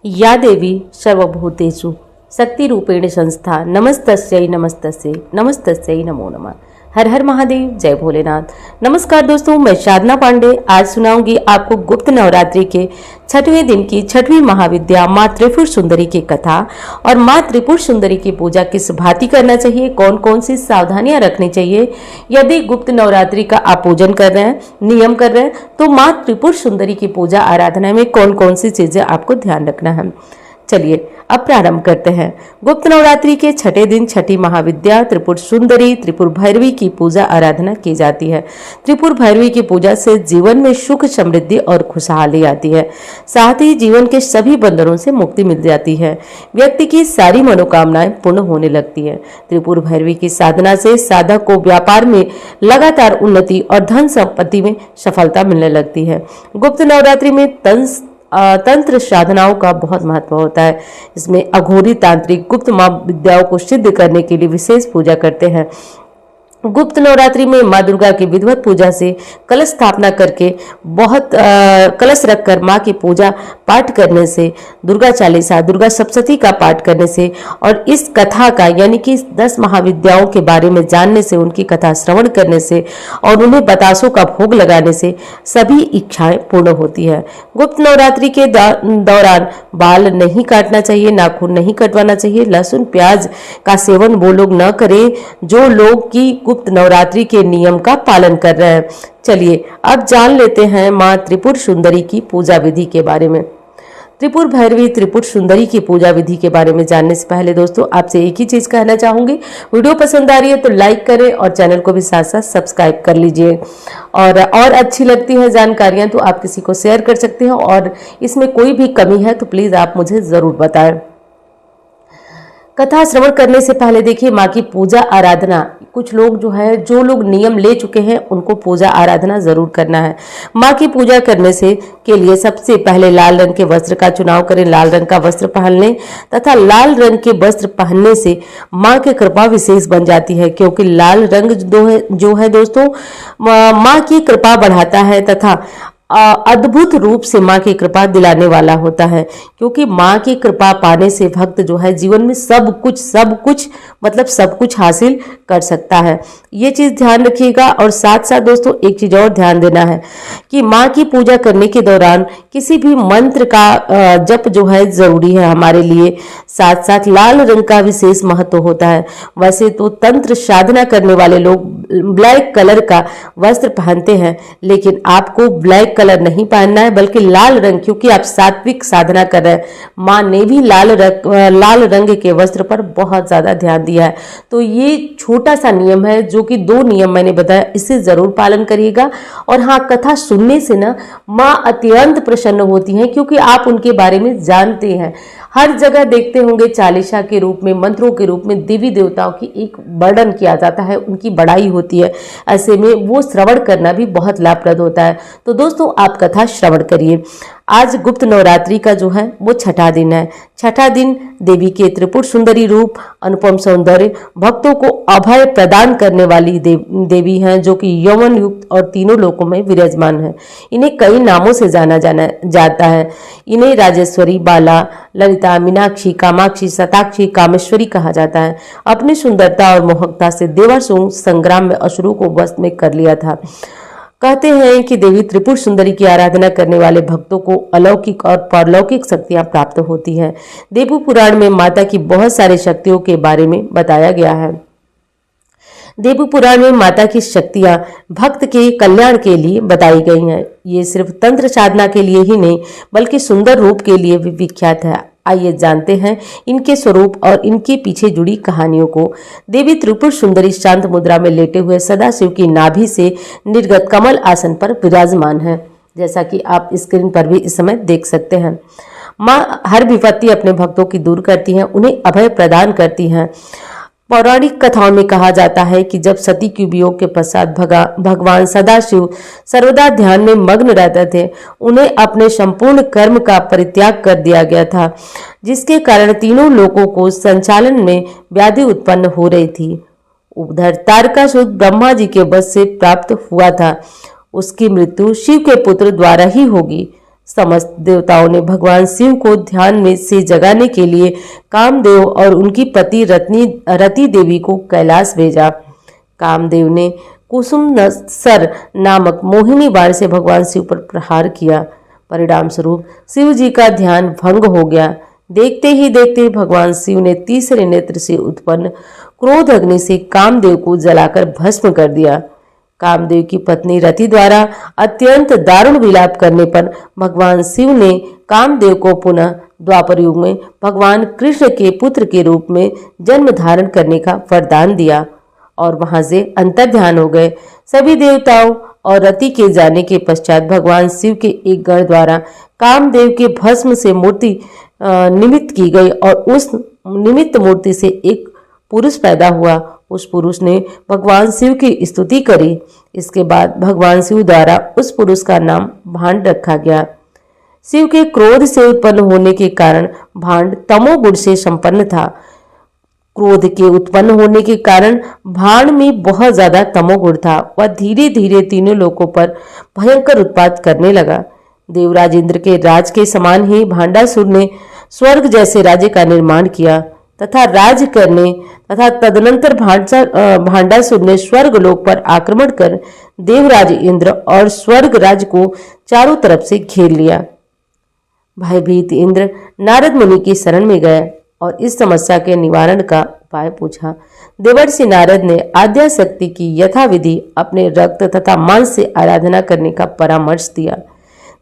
या देवी सर्वभूतेषु शक्तिरूपेण संस्था नमस्तस्यै नमस्तस्यै नमस्तस्यै नमो नमः। हर हर महादेव, जय भोलेनाथ। नमस्कार दोस्तों, मैं साधना पांडे आज सुनाऊंगी आपको गुप्त नवरात्रि के 6वें दिन की 6वीं महाविद्या माँ त्रिपुर सुंदरी की कथा। और माँ त्रिपुर सुंदरी की पूजा किस भांति करना चाहिए, कौन कौन सी सावधानियां रखनी चाहिए, यदि गुप्त नवरात्रि का आप पूजन कर रहे हैं, नियम कर रहे हैं, तो माँ त्रिपुर सुंदरी की पूजा आराधना में कौन कौन सी चीजें आपको ध्यान रखना है। चलिए अब प्रारंभ करते हैं। गुप्त नवरात्रि के 6ठे दिन छठी महाविद्या त्रिपुर सुंदरी त्रिपुर भैरवी की पूजा आराधना की जाती है। त्रिपुर भैरवी की पूजा से जीवन में सुख समृद्धि और खुशहाली आती है, साथ ही जीवन के सभी बंधनों से मुक्ति मिल जाती है, व्यक्ति की सारी मनोकामनाएं पूर्ण होने लगती है। त्रिपुर भैरवी की साधना से साधक को व्यापार में लगातार उन्नति और धन संपत्ति में सफलता मिलने लगती है। गुप्त नवरात्रि में तंत्र साधनाओं का बहुत महत्व होता है। इसमें अघोरी तांत्रिक गुप्त विद्याओं को सिद्ध करने के लिए विशेष पूजा करते हैं। गुप्त नवरात्रि में माँ दुर्गा की विधिवत पूजा से कलश स्थापना करके कलश रखकर माँ की पूजा पाठ करने से, दुर्गा चालीसा दुर्गा सप्तशती का पाठ करने से और इस कथा का यानी कि 10 महाविद्याओं के बारे में जानने से, उनकी कथा श्रवण करने से और उन्हें बतासों का भोग लगाने से सभी इच्छाएं पूर्ण होती है। गुप्त नवरात्रि के दौरान बाल नहीं काटना चाहिए, नाखून नहीं कटवाना चाहिए, लहसुन प्याज का सेवन वो लोग न करें जो लोग की गुप्त नवरात्रि के नियम का पालन कर रहे हैं। चलिए अब जान लेते हैं माँ त्रिपुर सुंदरी की पूजा विधि के बारे में। त्रिपुर भैरवी त्रिपुर सुंदरी की पूजा विधि के बारे में जानने से पहले दोस्तों आपसे एक ही चीज कहना चाहूंगी, वीडियो पसंद आ रही है तो लाइक करें और चैनल को भी साथ साथ सब्सक्राइब कर लीजिए। और अच्छी लगती है जानकारियां तो आप किसी को शेयर कर सकते हैं, और इसमें कोई भी कमी है तो प्लीज आप मुझे जरूर बताएं। कथा श्रवण करने से पहले देखिए माँ की पूजा आराधना, कुछ लोग जो लोग नियम ले चुके हैं उनको पूजा आराधना जरूर करना है। माँ की पूजा करने से के लिए सबसे पहले लाल रंग के वस्त्र का चुनाव करें। लाल रंग का वस्त्र पहनने तथा लाल रंग के वस्त्र पहनने से माँ की कृपा विशेष बन जाती है, क्योंकि लाल रंग जो है दोस्तों माँ की कृपा बढ़ाता है तथा अद्भुत रूप से माँ की कृपा दिलाने वाला होता है। क्योंकि माँ की कृपा पाने से भक्त जो है जीवन में सब कुछ मतलब सब कुछ हासिल कर सकता है। ये चीज ध्यान रखिएगा। और साथ साथ दोस्तों एक चीज और ध्यान देना है कि माँ की पूजा करने के दौरान किसी भी मंत्र का जप जो है जरूरी है हमारे लिए। साथ साथ लाल रंग का विशेष महत्व होता है। वैसे तो तंत्र साधना करने वाले लोग ब्लैक कलर का वस्त्र पहनते हैं, लेकिन आपको ब्लैक कलर नहीं पहनना है बल्कि लाल रंग, क्योंकि आप सात्विक साधना कर रहे हैं। माँ ने भी लाल रंग के वस्त्र पर बहुत ज्यादा ध्यान दिया है। तो ये छोटा सा नियम है, जो कि 2 नियम मैंने बताया, इसे जरूर पालन करिएगा। और हाँ, कथा सुनने से ना माँ अत्यंत प्रसन्न होती हैं, क्योंकि आप उनके बारे में जानते हैं। हर जगह देखते होंगे चालीसा के रूप में, मंत्रों के रूप में देवी देवताओं की एक वर्णन किया जाता है, उनकी बड़ाई होती है। ऐसे में वो श्रवण करना भी बहुत लाभप्रद होता है। तो दोस्तों आप कथा श्रवण करिए। आज गुप्त नवरात्रि का जो है वो 6ठा दिन है। 6ठा दिन देवी के त्रिपुर सुंदरी रूप, अनुपम सौंदर्य, भक्तों को अभय प्रदान करने वाली देवी हैं, जो कि यौवन युक्त और तीनों लोकों में विराजमान है। इन्हें कई नामों से जाना जाता है। इन्हें राजेश्वरी, बाला, ललिता, मीनाक्षी, कामाक्षी, शताक्षी, कामेश्वरी कहा जाता है। अपनी सुंदरता और मोहकता से देवासुर संग्राम में असुरों को वश में कर लिया था। कहते हैं कि देवी त्रिपुर सुंदरी की आराधना करने वाले भक्तों को अलौकिक और पारलौकिक शक्तियां प्राप्त होती हैं। देवी पुराण में माता की बहुत सारी शक्तियों के बारे में बताया गया है। देवी पुराण में माता की शक्तियां भक्त के कल्याण के लिए बताई गई हैं। ये सिर्फ तंत्र साधना के लिए ही नहीं बल्कि सुंदर रूप के लिए भी विख्यात है। आइए जानते हैं इनके स्वरूप और इनके पीछे जुड़ी कहानियों को। देवी त्रिपुर सुंदरी शांत मुद्रा में लेटे हुए सदाशिव की नाभि से निर्गत कमल आसन पर विराजमान है, जैसा कि आप स्क्रीन पर भी इस समय देख सकते हैं। माँ हर विपत्ति अपने भक्तों की दूर करती हैं, उन्हें अभय प्रदान करती हैं। पौराणिक कथाओं में कहा जाता है कि जब सती के वियोग के पश्चात भगवान सदाशिव सर्वदा ध्यान में मग्न रहते थे, उन्हें अपने संपूर्ण कर्म का परित्याग कर दिया गया था, जिसके कारण तीनों लोकों को संचालन में व्याधि उत्पन्न हो रही थी। उधर तारकासुर ब्रह्मा जी के वश से प्राप्त हुआ था। उसकी मृत्यु शिव के पुत्र द्वारा ही होगी। समस्त देवताओं ने भगवान शिव को ध्यान में से जगाने के लिए कामदेव और उनकी पति रति देवी को कैलाश भेजा। कामदेव ने कुसुम सर नामक मोहिनी बाण से भगवान शिव पर प्रहार किया। परिणाम स्वरूप शिव जी का ध्यान भंग हो गया। देखते ही देखते भगवान शिव ने तीसरे नेत्र से उत्पन्न क्रोध अग्नि से कामदेव को जलाकर भस्म कर दिया। कामदेव की पत्नी रति द्वारा अत्यंत दारुण विलाप करने पर भगवान शिव ने कामदेव को पुनः द्वापर युग में भगवान कृष्ण के पुत्र के रूप में जन्म धारण करने का वरदान दिया और वहां से अंतर्ध्यान हो गए। सभी देवताओं और रति के जाने के पश्चात भगवान शिव के एक गण द्वारा कामदेव के भस्म से मूर्ति निमित्त की गई और उस निमित्त मूर्ति से एक पुरुष पैदा हुआ। उस पुरुष ने भगवान शिव की स्तुति करी। इसके बाद भगवान शिव द्वारा उस पुरुष का नाम भांड रखा गया। शिव के क्रोध से उत्पन्न होने के कारण भांड तमोगुण से संपन्न था। क्रोध के उत्पन्न होने के कारण भांड में बहुत ज्यादा तमोगुण था। वह धीरे धीरे तीनों लोकों पर भयंकर उत्पात करने लगा। देवराज इंद्र के राज के समान ही भांडासुर ने स्वर्ग जैसे राज्य का निर्माण किया तथा राज करने तथा तदनंतर भांडासुर ने स्वर्ग लोक पर आक्रमण कर देवराज इंद्र और स्वर्ग राज को चारों तरफ से घेर लिया। भयभीत इंद्र नारद मुनि की शरण में गए और इस समस्या के निवारण का उपाय पूछा। देवर्षि नारद ने आद्या शक्ति की यथाविधि अपने रक्त तथा मांस से आराधना करने का परामर्श दिया।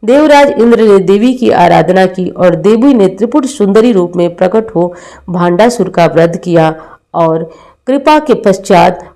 देवराज इंद्र ने देवी की आराधना की और देवी ने त्रिपुर सुंदरी रूप में प्रकट हो भांडासुर का वध किया और कृपा के पश्चात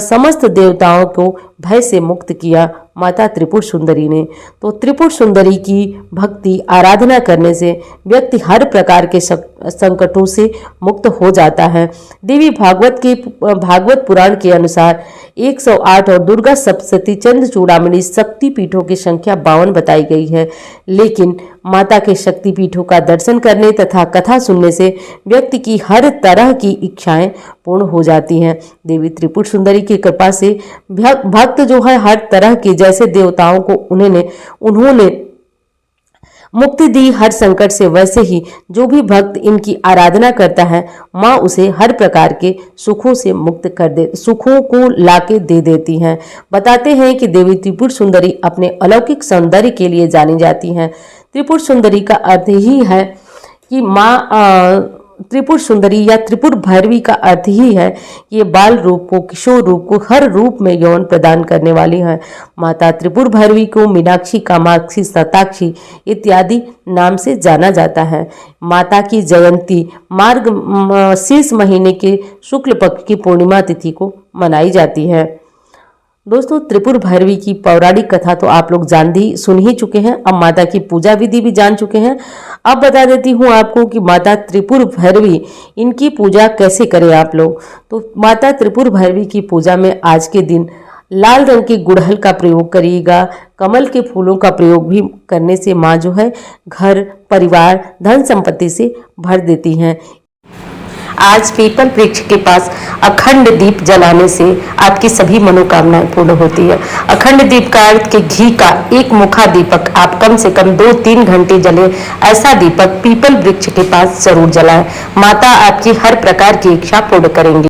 समस्त देवताओं को भय से मुक्त किया। माता त्रिपुर सुंदरी ने तो त्रिपुर सुंदरी की भक्ति आराधना करने से व्यक्ति हर प्रकार के संकटों से मुक्त हो जाता है। देवी भागवत पुराण के अनुसार 108 और दुर्गा सप्तशती चंद्र चूड़ामणि शक्ति पीठों की संख्या 52 बताई गई है। लेकिन माता के शक्ति पीठों का दर्शन करने तथा कथा सुनने से व्यक्ति की हर तरह की इच्छाएं पूर्ण हो जाती हैं। देवी त्रिपुर सुंदरी की कृपा से भक्त जो है हर तरह के जैसे देवताओं को उन्होंने मुक्ति दी, हर संकट से वैसे ही जो भी भक्त इनकी आराधना करता है माँ उसे हर प्रकार के सुखों से मुक्त कर दे, सुखों को लाके दे देती हैं। बताते हैं कि देवी त्रिपुर सुंदरी अपने अलौकिक सौंदर्य के लिए जानी जाती हैं। त्रिपुर सुंदरी का अर्थ ही है कि माँ त्रिपुर सुंदरी या त्रिपुर भैरवी का अर्थ ही है ये बाल रूप को, किशोर रूप को, हर रूप में यौन प्रदान करने वाली है। माता त्रिपुर भैरवी को मीनाक्षी, कामाक्षी, शताक्षी इत्यादि नाम से जाना जाता है। माता की जयंती शीर्ष महीने के शुक्ल पक्ष की पूर्णिमा तिथि को मनाई जाती है। दोस्तों, त्रिपुर भैरवी की पौराणिक कथा तो आप लोग सुन ही चुके हैं। अब माता की पूजा विधि भी जान चुके हैं। अब बता देती हूँ आपको कि माता त्रिपुर भैरवी इनकी पूजा कैसे करें आप लोग। तो माता त्रिपुर भैरवी की पूजा में आज के दिन लाल रंग के गुड़हल का प्रयोग करिएगा। कमल के फूलों का प्रयोग भी करने से माँ जो है घर परिवार धन संपत्ति से भर देती हैं। आज पीपल वृक्ष के पास अखंड दीप जलाने से आपकी सभी मनोकामनाएं पूर्ण होती है। अखंड दीप का अर्थ के घी का एक मुखा दीपक आप कम से कम 2-3 घंटे जले ऐसा दीपक पीपल वृक्ष के पास जरूर जलाएं। माता आपकी हर प्रकार की इच्छा पूर्ण करेंगी।